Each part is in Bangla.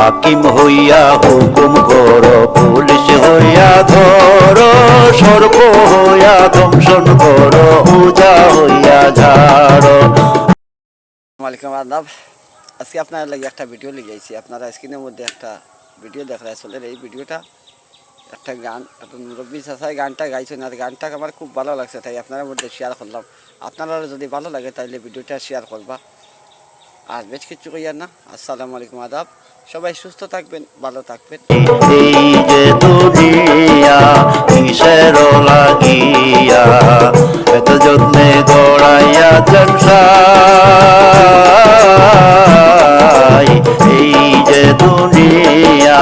হাকিম হইয়া হুকুম করো, পুলিশ হইয়া ধরো, সর্প হইয়া দংশন করো, উজা হইয়া ঝাড়ো। ওয়ালাইকুম আদাব। আজকে আপনার লাগে একটা ভিডিও লিখেছি। আপনারা স্ক্রিনের মধ্যে একটা ভিডিও দেখা আসলে এই ভিডিওটা একটা গান, একটা মুরব্বী চাষায় গানটা গাইছেন, আর গানটা আমার খুব ভালো লাগছে, তাই আপনার মধ্যে শেয়ার করলাম। আপনারা যদি ভালো লাগে তাহলে ভিডিওটা শেয়ার করবা, আর বেশ কিছু কইয়ার না। আসসালামু আলাইকুম আদাব। সবাই সুস্থ থাকবেন, ভালো থাকবেন। এই যে দুনিয়া কিসের লাগিয়া, এত যত্নে গড়াইয়া সংসার। এই যে দুনিয়া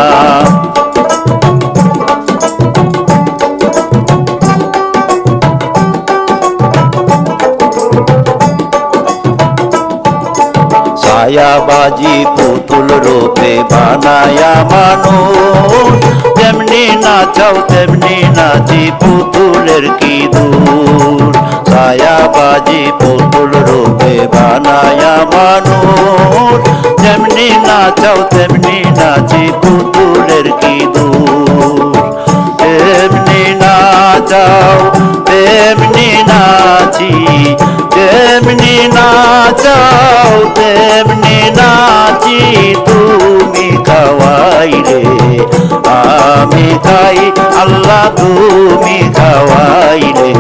ছায়াবাজি পুতুল রূপে বানায়া মানুষ, তেমনি নাচাও তেমনি নাচি পুতুলের কি দূর। ছায়াবাজি পুতুল রূপে বানায়া মানুষ, তেমনি নাচাও তেমনি নাচি পুতুলের কি দূর। তেমনি নাচাও তেমনি নাচি, তেমনি নাচাও তেমনি নাচি, তুমি খাওয়াইলে আমি খাই, আল্লাহ তুমি খাওয়াইলে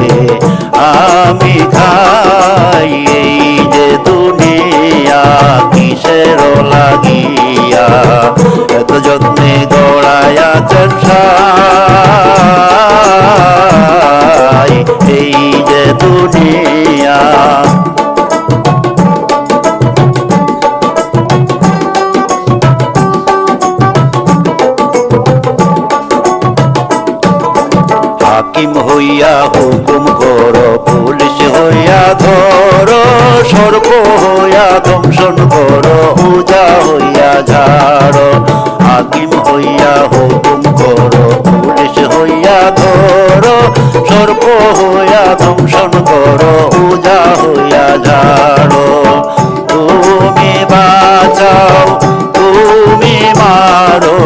আমি খাই। এই যে দুনিয়া কিসের লাগিয়া, এত যত্নে গড়ায়া সংসার। এই যে দুনিয়া হাকিম হইয়া হুকুম করো, পুলিশ হইয়া ধরো, সর্প হইয়া দংশন করো, উজা হইয়া ঝাড়ো। হাকিম হইয়া হুকুম করো, পুলিশ হইয়া ধরো, সর্প হইয়া দংশন করো, উজা হইয়া ঝাড়ো। তুমি বাঁচাও তুমি মারো,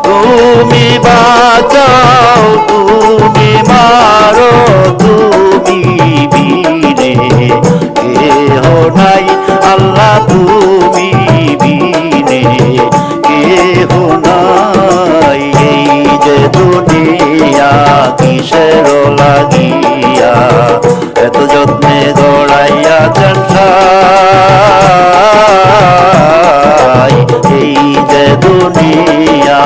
তুমি বাঁচাও তুমি মারো, তুমি বিনে কেহ নাই, আল্লাহ তুমি বিনে কেহ নাই। এই যে দুনিয়া কিসের লাগিয়া, এত যত্নে গড়াইয়া সংসার। এই যে দুনিয়া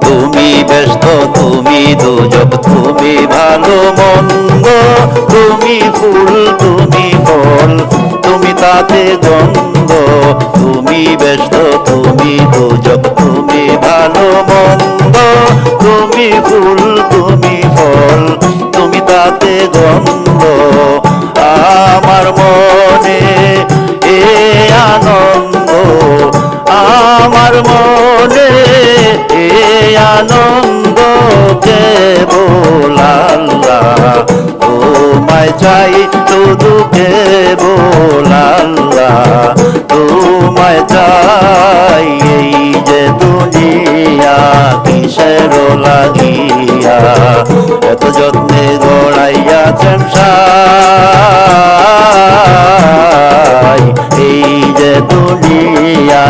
তুমি ব্যস্ত তুমি দুজক, তুমি ভালো মন্দ, তুমি ফুল তুমি ফল, তুমি তাতে গন্ধ। তুমি ব্যস্ত তুমি দুজক, তুমি ভালো মন্দ, তুমি ফুল তুমি ফল, তুমি তাতে গন্ধ। আমার মনে এ আনন্দ, আমার মনে এ আনন্দ, কেবল আল্লাহ তোমায় চাই, শুধু কেবল আল্লাহ তোমায় চাই। এই যে দুনিয়া কিসের লাগিয়া, এত যত্নে গড়াইয়া সংসার। এই যে দুনিয়া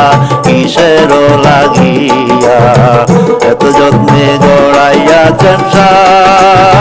কিসের লাগিয়া, এত যত্নে গড়াইয়া সংসার।